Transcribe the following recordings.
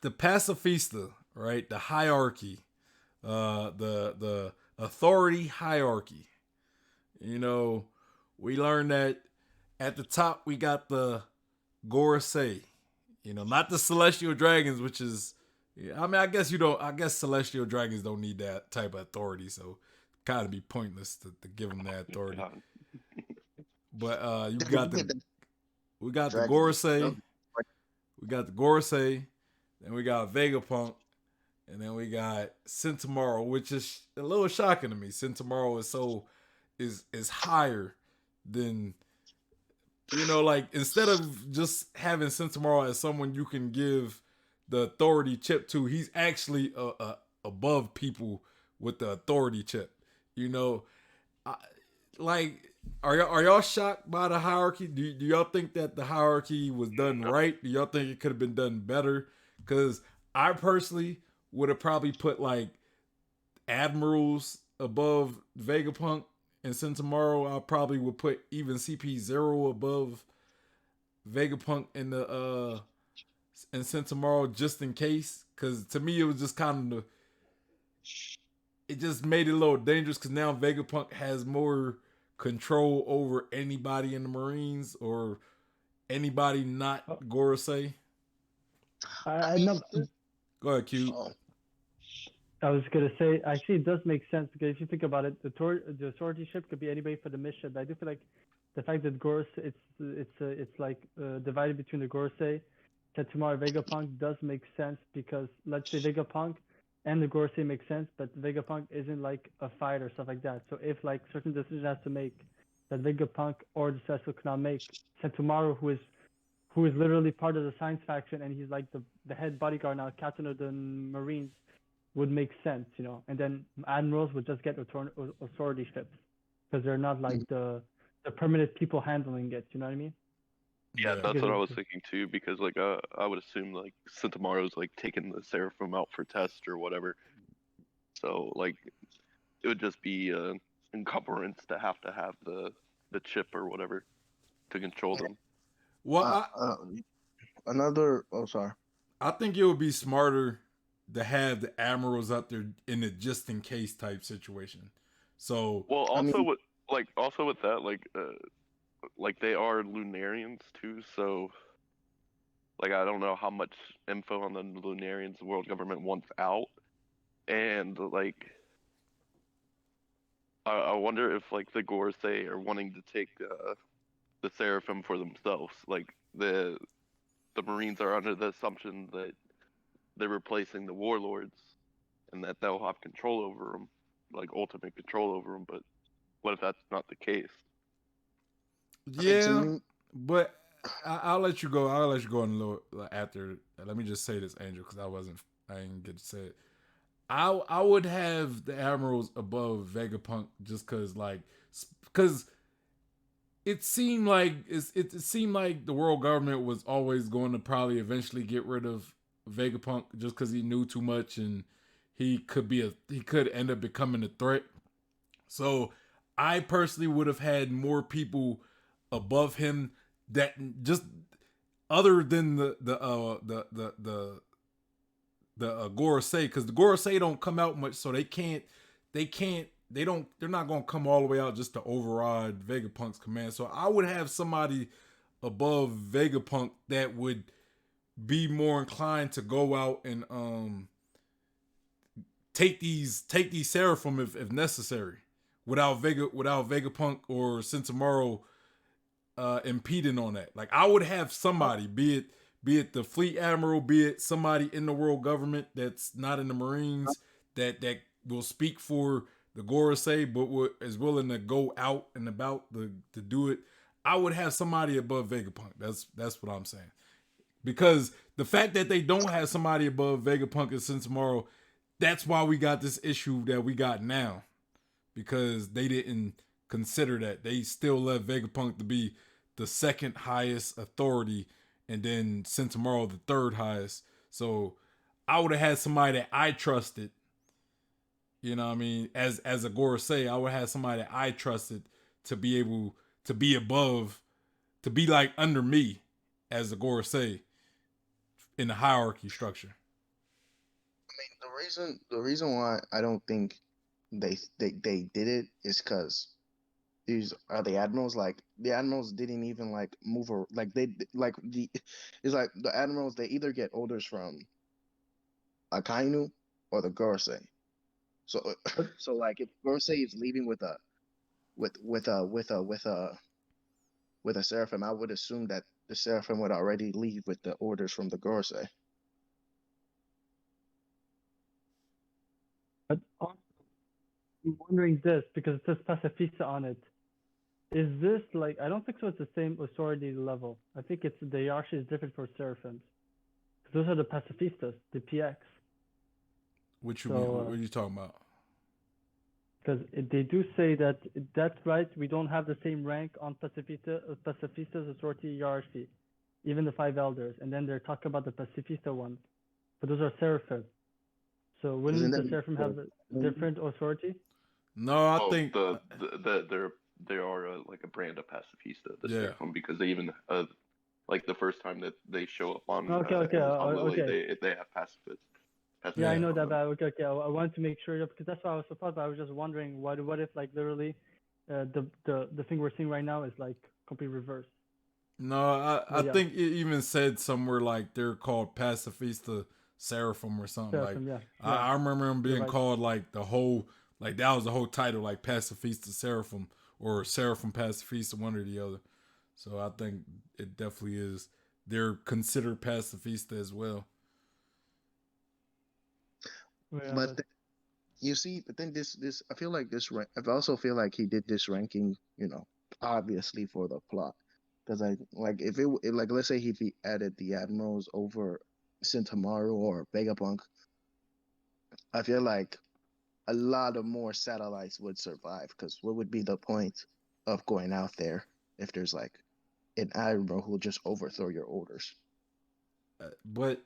the pacifista, right? The hierarchy, the authority hierarchy. You know, we learned that at the top we got the Gorosei. You know, not the celestial dragons, which is, yeah, I mean, I guess you don't. I guess celestial dragons don't need that type of authority, so kind of be pointless to give them that authority. God. But you Then got we get the the we got the dragons. Gorosei, we got the Gorosei, then we got Vegapunk, and then we got Centimaro, which is a little shocking to me. Centimaro is higher than, you know, like instead of just having Centimaro as someone you can give the authority chip to, he's actually above people with the authority chip. You know, I, like are y'all shocked by the hierarchy? Do y'all think that the hierarchy was done right? Do y'all think it could have been done better? Because I personally would have probably put like admirals above Vegapunk and Centimaro. I probably would put even CP0 above Vegapunk in the and Centimaro just in case. Because to me, it was just kind of it just made it a little dangerous because now Vegapunk has more control over anybody in the Marines or anybody not Oh, Gorosei. I know. Go ahead, Q. Oh, I was gonna say, actually, it does make sense because if you think about it, the authority ship could be anybody for the mission. But I do feel like the fact that Gorse, it's like divided between the Gorosei, Tetumar, Vegapunk does make sense because let's say Vegapunk and the Gorosei make sense, but Vegapunk isn't like a fighter or stuff like that. So if like certain decisions has to make that Vegapunk or the Cecil cannot make, Tetumaru, who is literally part of the science faction and he's like the head bodyguard now, captain of the Marines, would make sense, you know. And then admirals would just get authority ships because they're not like the permanent people handling it. You know what I mean? Yeah, Yeah. that's what I Because was thinking too. Because like, I would assume like Centimauro's like taking the Seraphim out for test or whatever. So like, it would just be encumbrance to have the chip or whatever to control them. Well, uh, uh, another. Oh, sorry. I think it would be smarter to have the admirals out there in a just in case type situation. So Well, I mean, also with that, like they are Lunarians too, so like I don't know how much info on the Lunarians the world government wants out, and like I wonder if like the Gorsei are wanting to take the Seraphim for themselves. Like the Marines are under the assumption that they're replacing the warlords and that they'll have control over them, like ultimate control over them. But what if that's not the case? to yeah, me, but I'll let you go. I'll let you go in a little after. Let me just say this, Angel, because I didn't get to say it. I would have the admirals above Vegapunk just because it seemed like the world government was always going to probably eventually get rid of Vegapunk just because he knew too much and he could end up becoming a threat. So I personally would have had more people above him that just other than the Gorosei, because the Gorosei don't come out much, so they're not gonna come all the way out just to override Vegapunk's command. So I would have somebody above Vegapunk that would be more inclined to go out and take these Seraphim if necessary, without Vegapunk or Centimaro impeding on that. Like I would have somebody, be it the fleet admiral, be it somebody in the world government that's not in the Marines that will speak for the Gorosei, but is willing to go out and about to do it. I would have somebody above Vegapunk. That's what I'm saying. Because the fact that they don't have somebody above Vegapunk and Centimaro, that's why we got this issue that we got now. Because they didn't consider that. They still left Vegapunk to be the second highest authority and then Centimaro the third highest. So I would have had somebody that I trusted. You know what I mean? As a Gorosei, I would have somebody that I trusted to be able to be above, to be like under me as a Gorosei in the hierarchy structure. the reason why I don't think they did it is because these are the admirals. Like the admirals didn't even like move or like they like the it's like the admirals they either get orders from Akainu or the Gorosei. So But so like if Gorosei is leaving with a with a Seraphim, I would assume that the Seraphim would already leave with the orders from the Gorosei. also, I'm wondering this because it says Pacifista on it. Is this like I don't think so? It's the same authority level. I think it's the hierarchy is different for seraphims. Those are the pacifistas, the PX. What you So, mean? What are you talking about? Because they do say that that's right. We don't have the same rank on pacifista's authority hierarchy, even the five elders. And then they're talking about the pacifista ones, but those are seraphim. So Isn't wouldn't the that seraphim have a different authority? No, I Oh, think they are like a brand of pacifista, the yeah. Seraphim, because they even like the first time that they show up on Okay, Amazon Lily, okay. they have pacifists. Yeah, I Yeah. know on that, them. but okay. I wanted to make sure because that's what I was surprised. But I was just wondering, what if like literally, the thing we're seeing right now is like complete reverse. No, I But yeah, think it even said somewhere like they're called Pacifista Seraphim or something. Like seraphim. Yeah, I remember them you're being right. called like the whole like that was the whole title, like Pacifista Seraphim or Seraphim Pacifista, one or the other. So I think it definitely is. They're considered Pacifista as well. Yeah, but you see, but then this I feel like this rank. I also feel like he did this ranking, obviously for the plot, because I like if like let's say if he added the admirals over Centamaru or Vegapunk, I feel like a lot of more satellites would survive. Because what would be the point of going out there if there's like an admiral who'll just overthrow your orders? But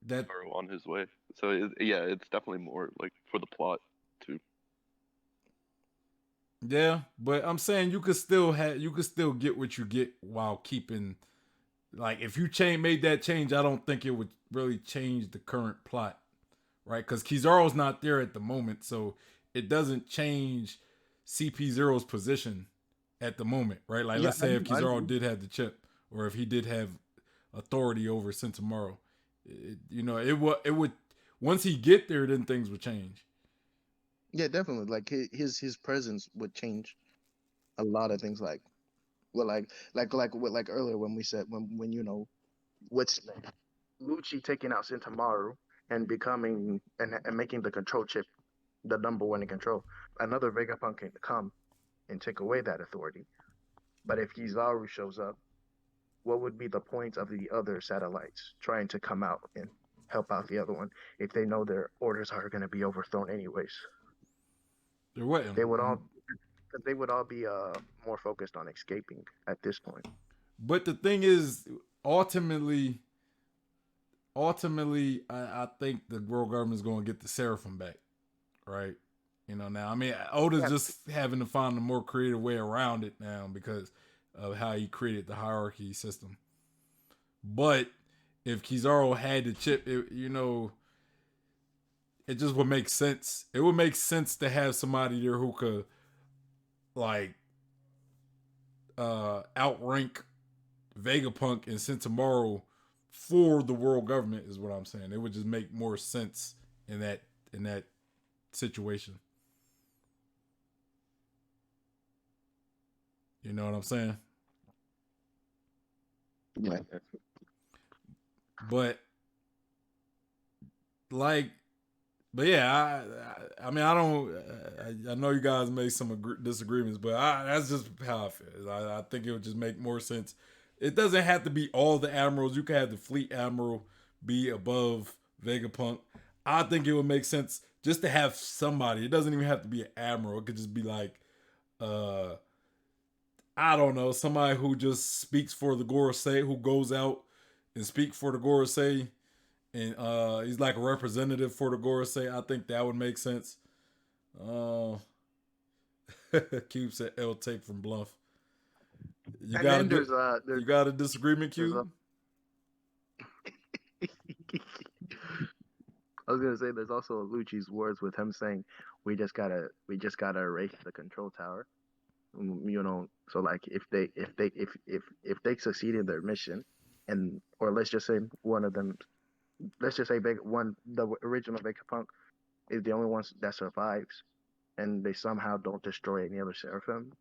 that Are on his way. So yeah, it's definitely more like for the plot too. yeah, but I'm saying you could still get what you get while keeping like if you made that change, I don't think it would really change the current plot, right? Because Kizaru's not there at the moment, so it doesn't change CP Zero's position at the moment, right? Like Yeah, let's say if I Kizaru know. did have the chip, or if he did have authority over Centamaro, it would once he get there, then things would change. Yeah, definitely. Like his presence would change a lot of things. Like well, like earlier when we said when what's Lucci taking out Sentamaru and becoming and making the control chip the number one in control. Another Vegapunk can come and take away that authority. But if Kizaru shows up, what would be the point of the other satellites trying to come out and help out the other one if they know their orders are going to be overthrown anyways? There wasn't. They would all they would all be more focused on escaping at this point. But the thing is, ultimately, I think the world government is going to get the Seraphim back, right? Now, I mean, Oda's Yeah, just having to find a more creative way around it now because of how he created the hierarchy system. But if Kizaru had the chip, it just would make sense. It would make sense to have somebody there who could, like, outrank Vegapunk and Centamaro for the world government is what I'm saying. It would just make more sense in that situation. You know what I'm saying? yeah. But like, but yeah, I mean, I don't. I know you guys made some disagreements, but that's just how I feel. I think it would just make more sense. It doesn't have to be all the admirals. You can have the fleet admiral be above Vegapunk. I think it would make sense just to have somebody. It doesn't even have to be an admiral. It could just be like, uh, I don't know, somebody who just speaks for the Gorosei, who goes out and speak for the Gorosei, and he's like a representative for the Gorosei. I think that would make sense. Uh, Cube said L tape from Bluff. You And got a then you got a disagreement, there's Cube? I was gonna say there's also Lucci's words with him saying, we just gotta erase the control tower." So like if they succeed in their mission, and or let's just say one of them, let's just say the original Vegapunk is the only one that survives, and they somehow don't destroy any other Seraphim,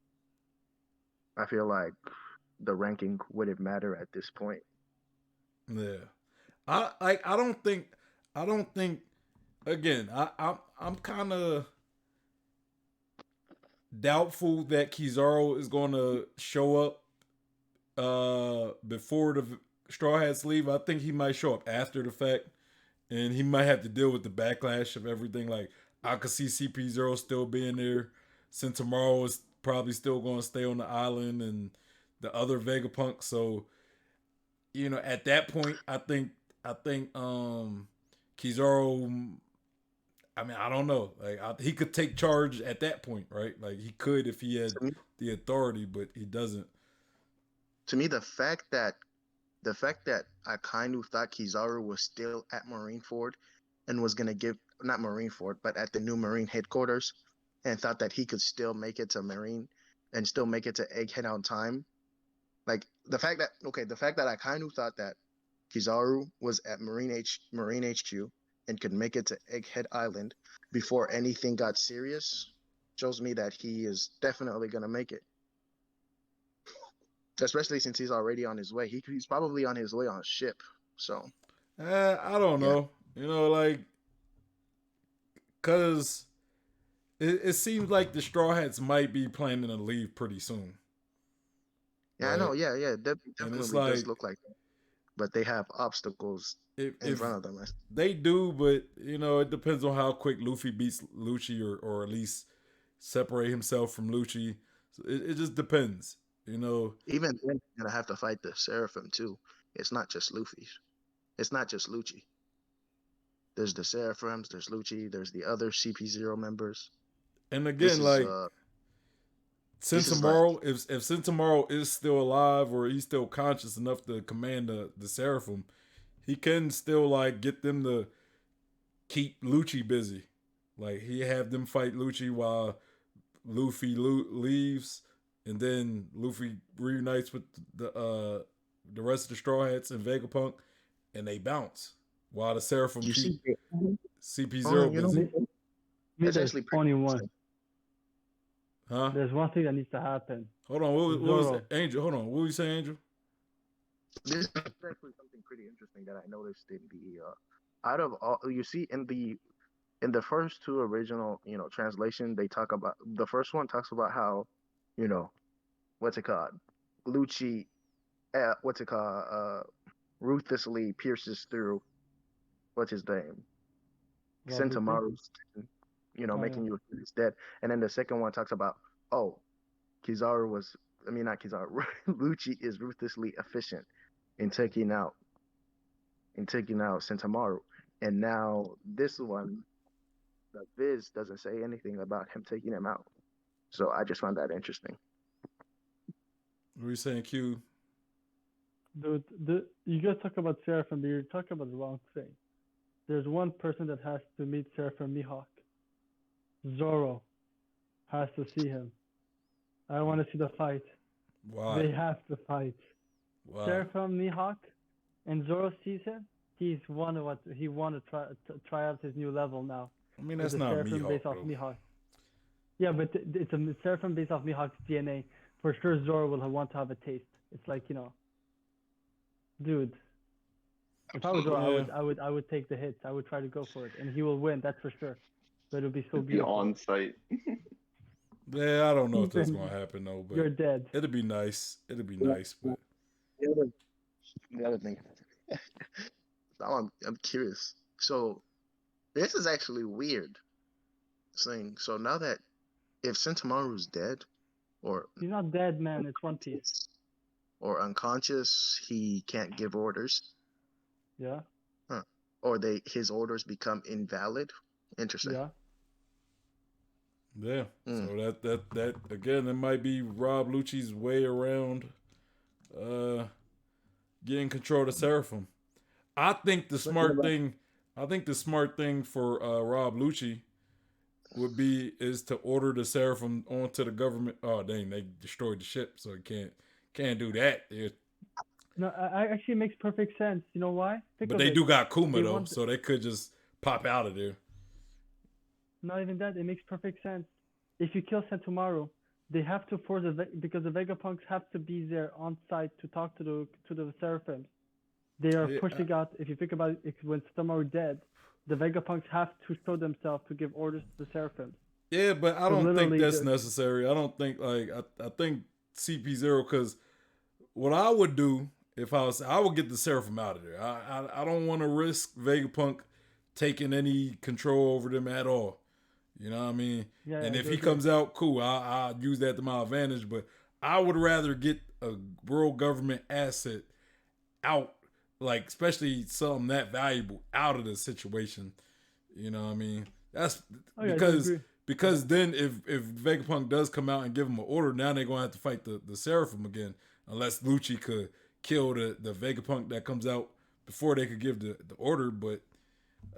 I feel like the ranking wouldn't matter at this point. Yeah. I don't think again, I'm kind of doubtful that Kizaru is going to show up before the Straw Hats leave. I think he might show up after the fact, and he might have to deal with the backlash of everything. Like I could see CP0 still being there, since tomorrow is probably still going to stay on the island, and the other Vegapunk. So at that point, I think Kizaru. I mean, I don't know. Like he could take charge at that point, right? Like he could if he had To me, the authority, but he doesn't. to me, the fact that I kind of thought Kizaru was still at Marineford and was gonna give not Marineford, but at the new Marine headquarters, and thought that he could still make it to Marine and still make it to Egghead on time. Like the fact that I kind of thought that Kizaru was at Marine HQ and could make it to Egghead Island before anything got serious shows me that he is definitely gonna make it. Especially since he's already on his way. He's probably on his way on a ship. So I don't yeah, know. Like because it seems like the Straw Hats might be planning to leave pretty soon, yeah, I know. right? Yeah, And it's definitely does like look like that. But they have obstacles in if front of them. they do, but it depends on how quick Luffy beats Lucci, or at least separate himself from Lucci. So it just depends. Even then, you're gonna have to fight the Seraphim too. It's not just Luffy's. It's not just Lucci. There's the Seraphims. There's Lucci. There's the other CP0 members. And This again, is like uh, this is like Sentomaro, if Sentomaro is still alive or he's still conscious enough to command the Seraphim, he can still like get them to keep Lucci busy. Like he have them fight Lucci while Luffy leaves, and then Luffy reunites with the rest of the Straw Hats and Vegapunk, and they bounce while the Seraphim you keep see. CP0 You know, busy. Me, that's there's actually pretty only one. interesting. Huh? There's one thing that needs to happen. Hold on. What was Zoro. Angel? Hold on. What were you saying, Angel? This is actually something pretty interesting that I noticed in the out of all you see in the first two original translation, they talk about the first one talks about how you know what's it called Lucci what's it called ruthlessly pierces through what's his name Wabuki? Sentomaru's Oh yeah. making you feel he's dead, and then the second one talks about, oh, Kizaru was I mean not Kizaru Lucci is ruthlessly efficient in taking out Sentomaru, and now this one the Viz doesn't say anything about him taking him out. So I just found that interesting. What were you saying, Q? Dude, you guys talk about Seraphim, but you're talking about the wrong thing. There's one person that has to meet Seraphim Mihawk. Zoro has to see him. I want to see the fight. Why? They have to fight. Why? Seraphim Mihawk, and Zoro sees him. He want to try out his new level now. I mean, With that's the not Seraphim Mihawk, based off though. Mihawk. Yeah, but it's a Seraphim based off Mihawk's DNA. For sure, Zoro will want to have a taste. It's like dude. If I was Zoro, Yeah. I would take the hits. I would try to go for it, and he will win. That's for sure. But it would be so Be beautiful. on site. Yeah, I don't know if that's Ethan, gonna happen though, but you're dead. it'd be nice. It'd be nice, but The other thing, now I'm curious. So this is actually weird saying. So now that if Sentomaru's dead or He's not dead, man. It's One Piece. or unconscious, he can't give orders. Yeah, Huh. Or his orders become invalid. Interesting. yeah. yeah. Mm. So that again, it might be Rob Lucci's way around getting control of Seraphim. I think the smart thing I think the smart thing for Rob Lucci would be is to order the Seraphim onto the government. Oh dang, they destroyed the ship, so he can't do that. No, actually makes perfect sense. You know why? Think But of they it. do got Kuma They though, want so they could just pop out of there. not even that. It makes perfect sense. If you kill Sentomaru, they have to force because the Vegapunks have to be there on site to talk to the Seraphims. They are Yeah, pushing out. If you think about it, when Sentomaru dead, the Vegapunks have to show themselves to give orders to the Seraphims. yeah, but I So don't think literally, that's necessary. I don't think I think CP0 because what I would do if I would get the Seraphim out of there. I don't want to risk Vegapunk taking any control over them at all. You know what I mean? yeah, And I if do he agree. comes out, cool. I'll use that to my advantage. But I would rather get a world government asset out, like especially something that valuable, out of the situation. You know what I mean? That's Oh yeah, I do because agree. because then if Vegapunk does come out and give him an order, now they're gonna have to fight the Seraphim again, unless Lucci could kill the Vegapunk that comes out before they could give the order. But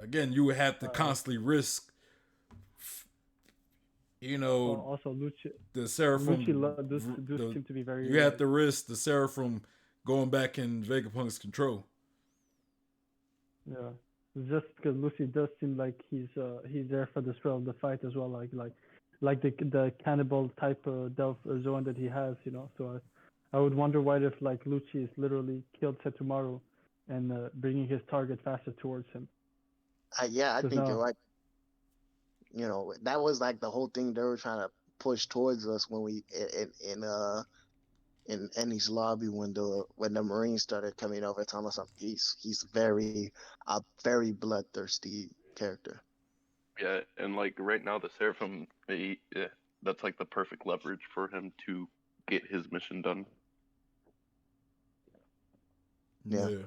again, you would have to constantly risk, you Well, know, also the Seraphim. does seem to be very You have to risk the Seraphim going back in Vegapunk's control. yeah. Just because Lucy does seem like he's there for the thrill of the fight as well, like the cannibal type of Delph zone that he has, you know. So I would wonder why if like Lucci is literally killed Setomaru and bringing his target faster towards him. Yeah, I Because think you're now, right. You know, that was like the whole thing they were trying to push towards us when we in Annie's lobby when the Marines started coming over telling us he's a very bloodthirsty character. Yeah, and like right now, the Seraphim, that's like the perfect leverage for him to get his mission done. Yeah. Yeah.